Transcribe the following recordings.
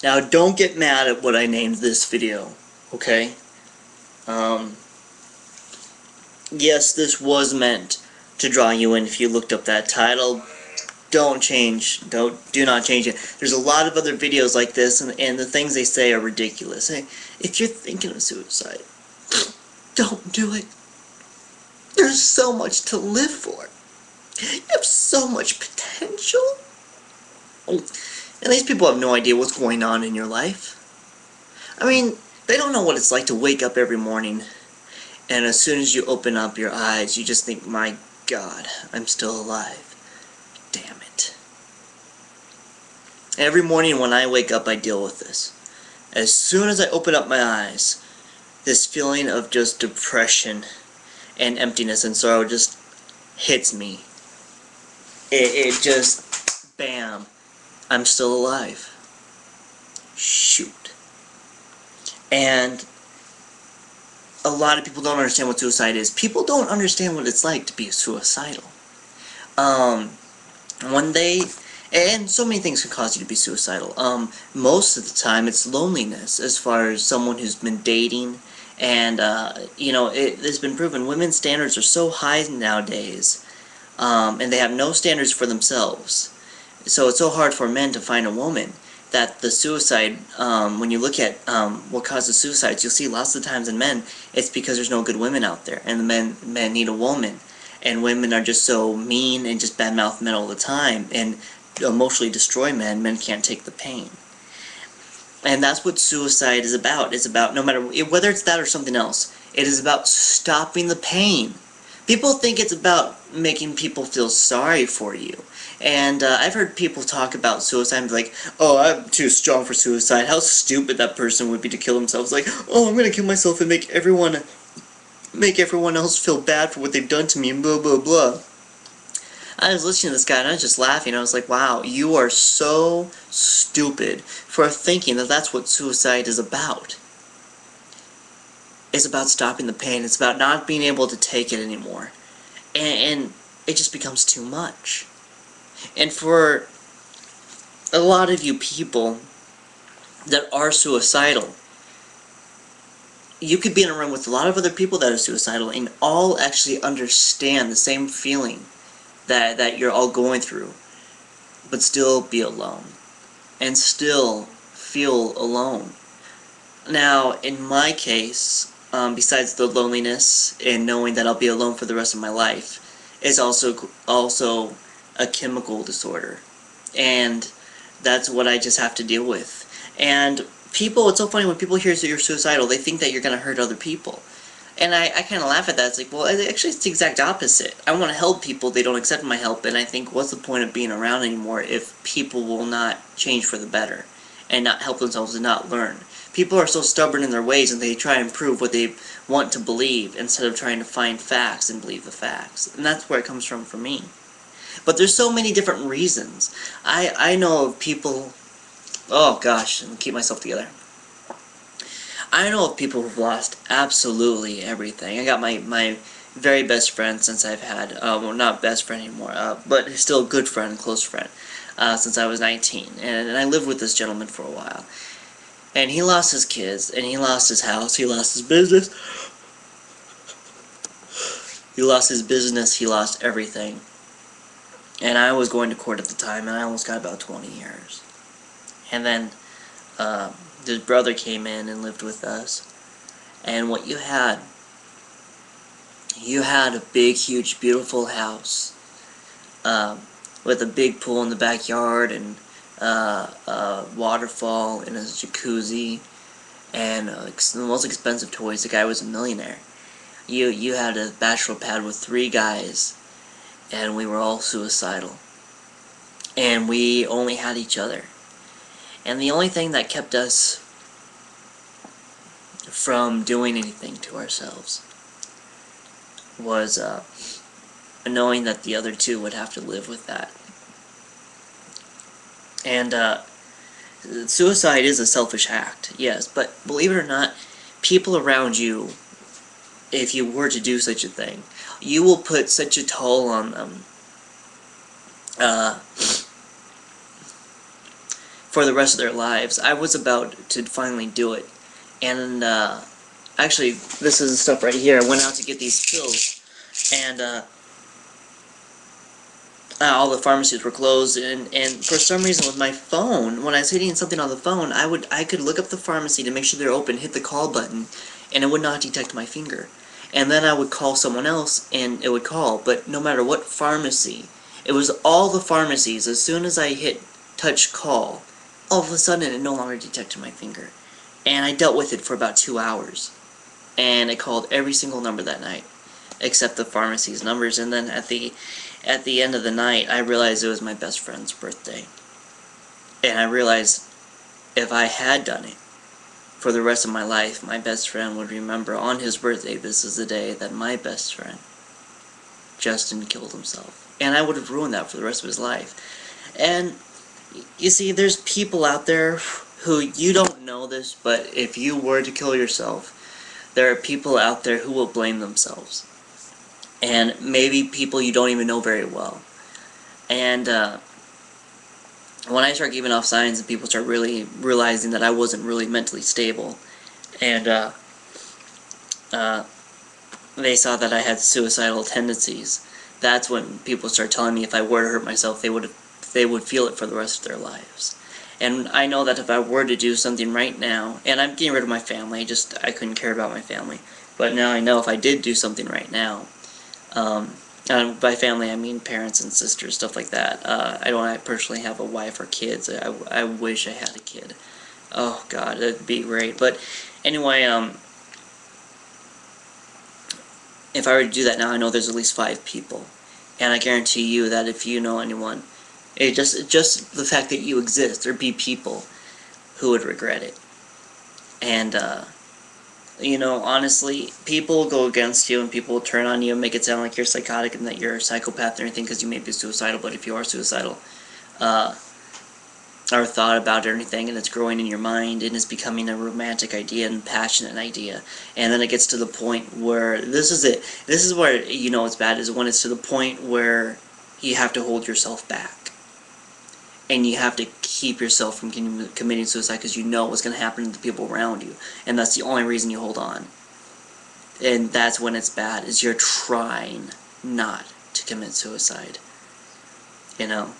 Now, don't get mad at what I named this video, okay? Yes, this was meant to draw you in if you looked up that title. Do not change it. There's a lot of other videos like this, and the things they say are ridiculous. Hey, if you're thinking of suicide, don't do it. There's so much to live for. You have so much potential. And these people have no idea what's going on in your life. I mean, they don't know what it's like to wake up every morning, and as soon as you open up your eyes, you just think, my God, I'm still alive. Damn it. Every morning when I wake up, I deal with this. As soon as I open up my eyes, this feeling of just depression and emptiness and sorrow just hits me. It just, bam, I'm still alive. Shoot. And a lot of people don't understand what suicide is. People don't understand what it's like to be suicidal. One day, and so many things can cause you to be suicidal. Most of the time, it's loneliness, as far as someone who's been dating, and, you know, it's been proven women's standards are so high nowadays, and they have no standards for themselves. So it's so hard for men to find a woman that the suicide, when you look at what causes suicides, you'll see lots of times in men, it's because there's no good women out there, and the men need a woman. And women are just so mean and just badmouth men all the time and emotionally destroy men. Men can't take the pain. And that's what suicide is about. It's about, no matter, whether it's that or something else, it is about stopping the pain. People think it's about making people feel sorry for you. And I've heard people talk about suicide and be like, oh, I'm too strong for suicide. How stupid that person would be to kill themselves. Like, oh, I'm going to kill myself and make everyone else feel bad for what they've done to me, and blah, blah, blah. I was listening to this guy, and I was just laughing. I was like, wow, you are so stupid for thinking that that's what suicide is about. It's about stopping the pain. It's about not being able to take it anymore. And it just becomes too much. And for a lot of you people that are suicidal, you could be in a room with a lot of other people that are suicidal and all actually understand the same feeling that you're all going through, but still be alone and still feel alone. Now, in my case, besides the loneliness and knowing that I'll be alone for the rest of my life, is also a chemical disorder, and that's what I just have to deal with. And people, it's so funny when people hear that you're suicidal, they think that you're going to hurt other people. And I kind of laugh at that. It's like, well, actually it's the exact opposite. I want to help people, they don't accept my help, and I think, what's the point of being around anymore if people will not change for the better, and not help themselves and not learn? People are so stubborn in their ways, and they try and prove what they want to believe, instead of trying to find facts and believe the facts. And that's where it comes from for me. But there's so many different reasons. I know of people, oh gosh, let me keep myself together. I know of people who've lost absolutely everything. I got my very best friend since I've had, well, not best friend anymore, but still a good friend, close friend, since I was 19. And I lived with this gentleman for a while. And he lost his kids, and he lost his house, he lost his business. He lost his business, he lost everything. And I was going to court at the time, and I almost got about 20 years. And then, his brother came in and lived with us. And what you had a big, huge, beautiful house, with a big pool in the backyard, and a waterfall, and a jacuzzi, and the most expensive toys. The guy was a millionaire. You had a bachelor pad with 3 guys, and we were all suicidal. And we only had each other. And the only thing that kept us from doing anything to ourselves was knowing that the other 2 would have to live with that. And suicide is a selfish act, yes, but believe it or not, people around you, if you were to do such a thing, you will put such a toll on them. for the rest of their lives. I was about to finally do it. And, actually, this is the stuff right here. I went out to get these pills, and, all the pharmacies were closed, and for some reason with my phone, when I was hitting something on the phone, I could look up the pharmacy to make sure they're open, hit the call button, and it would not detect my finger. And then I would call someone else, and it would call, but no matter what pharmacy, it was all the pharmacies. As soon as I hit touch call, all of a sudden it no longer detected my finger. And I dealt with it for about 2 hours. And I called every single number that night, except the pharmacy's numbers, and then at the end of the night, I realized it was my best friend's birthday. And I realized if I had done it for the rest of my life, my best friend would remember on his birthday, this is the day that my best friend, Justin, killed himself. And I would have ruined that for the rest of his life. And, you see, there's people out there who, you don't know this, but if you were to kill yourself, there are people out there who will blame themselves. And maybe people you don't even know very well. And when I start giving off signs and people start really realizing that I wasn't really mentally stable, and they saw that I had suicidal tendencies, that's when people start telling me if I were to hurt myself, they would feel it for the rest of their lives. And I know that if I were to do something right now, and I'm getting rid of my family, I couldn't care about my family, but now I know if I did do something right now, and by family I mean parents and sisters, stuff like that. I don't personally have a wife or kids. I wish I had a kid. Oh God, that'd be great. But anyway, if I were to do that now, I know there's at least 5 people, and I guarantee you that if you know anyone, just the fact that you exist, there'd be people who would regret it. And you know, honestly, people will go against you and people will turn on you and make it sound like you're psychotic and that you're a psychopath or anything because you may be suicidal. But if you are suicidal, or thought about it or anything, and it's growing in your mind and it's becoming a romantic idea and passionate idea, and then it gets to the point where, this is where you know it's bad, is when it's to the point where you have to hold yourself back. And you have to keep yourself from committing suicide because you know what's going to happen to the people around you. And that's the only reason you hold on. And that's when it's bad, is you're trying not to commit suicide. You know,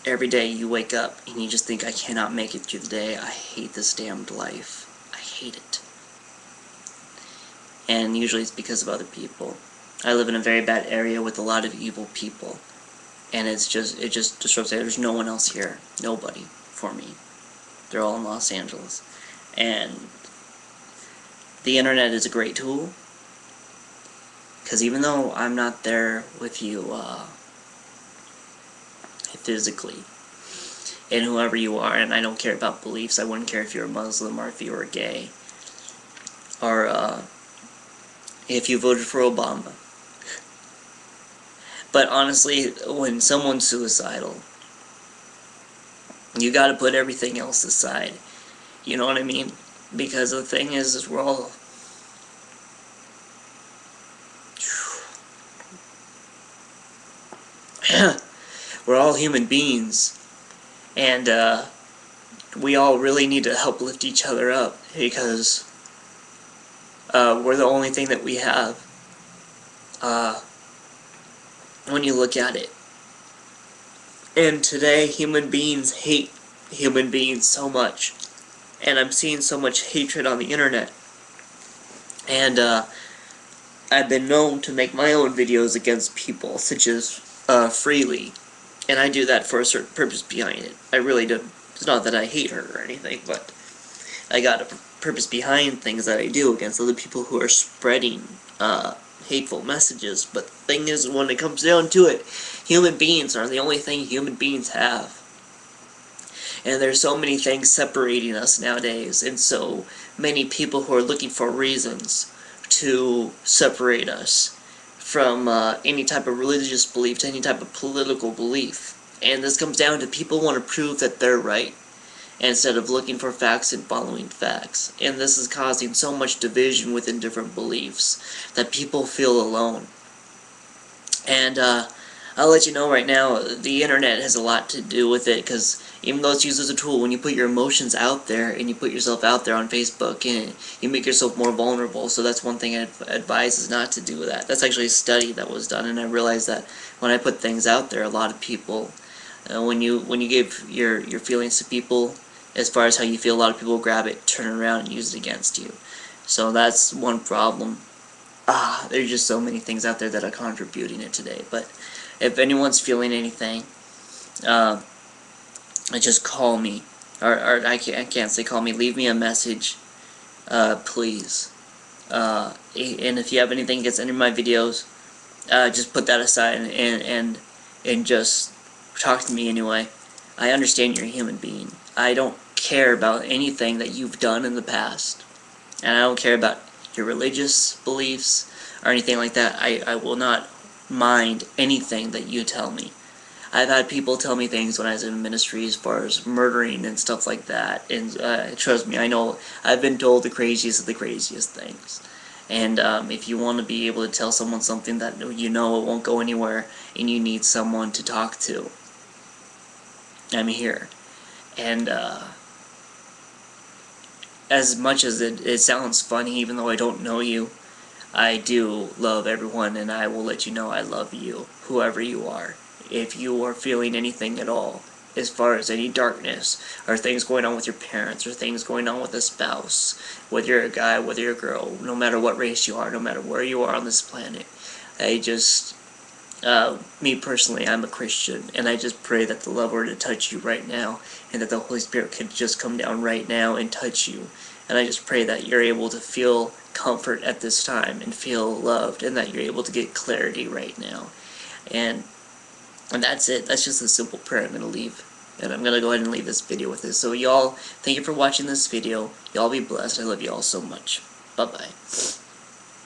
every day you wake up and you just think, I cannot make it through the day. I hate this damned life. I hate it. And usually it's because of other people. I live in a very bad area with a lot of evil people. And it just disrupts it. There's no one else here. Nobody for me. They're all in Los Angeles. And the internet is a great tool. Because even though I'm not there with you physically, and whoever you are, and I don't care about beliefs, I wouldn't care if you're a Muslim or if you were gay, or if you voted for Obama. But honestly, when someone's suicidal, you gotta put everything else aside. You know what I mean? Because the thing is we're all... we're all human beings. And, we all really need to help lift each other up. Because, we're the only thing that we have. When you look at it. And today, human beings hate human beings so much. And I'm seeing so much hatred on the internet. And, I've been known to make my own videos against people, such as, Freely. And I do that for a certain purpose behind it. I really do. It's not that I hate her or anything, but I got a purpose behind things that I do against other people who are spreading, hateful messages. But the thing is, when it comes down to it, human beings are the only thing human beings have. And there's so many things separating us nowadays, and so many people who are looking for reasons to separate us from any type of religious belief to any type of political belief. And this comes down to people want to prove that they're right, instead of looking for facts and following facts. And this is causing so much division within different beliefs that people feel alone. And I'll let you know right now, the internet has a lot to do with it, because even though it's used as a tool, when you put your emotions out there and you put yourself out there on Facebook, and you make yourself more vulnerable. So that's one thing I advise, is not to do that. That's actually a study that was done, and I realized that when I put things out there, a lot of people, when you give your feelings to people, as far as how you feel, a lot of people grab it, turn it around, and use it against you. So that's one problem. There's just so many things out there that are contributing it today. But if anyone's feeling anything, just call me, or I can't say call me. Leave me a message, please. And if you have anything against any of my videos, just put that aside and just talk to me anyway. I understand you're a human being. I don't care about anything that you've done in the past, and I don't care about your religious beliefs or anything like that. I will not mind anything that you tell me. I've had people tell me things when I was in ministry as far as murdering and stuff like that, and trust me, I know I've been told the craziest of the craziest things. And if you want to be able to tell someone something that you know it won't go anywhere, and you need someone to talk to, I'm here. And as much as it sounds funny, even though I don't know you, I do love everyone, and I will let you know I love you, whoever you are. If you are feeling anything at all, as far as any darkness, or things going on with your parents, or things going on with a spouse, whether you're a guy, whether you're a girl, no matter what race you are, no matter where you are on this planet, I just, me personally, I'm a Christian, and I just pray that the love were to touch you right now, and that the Holy Spirit could just come down right now and touch you. And I just pray that you're able to feel comfort at this time, and feel loved, and that you're able to get clarity right now. And that's it. That's just a simple prayer I'm going to leave. And I'm going to go ahead and leave this video with this. So y'all, thank you for watching this video. Y'all be blessed. I love y'all so much. Bye-bye.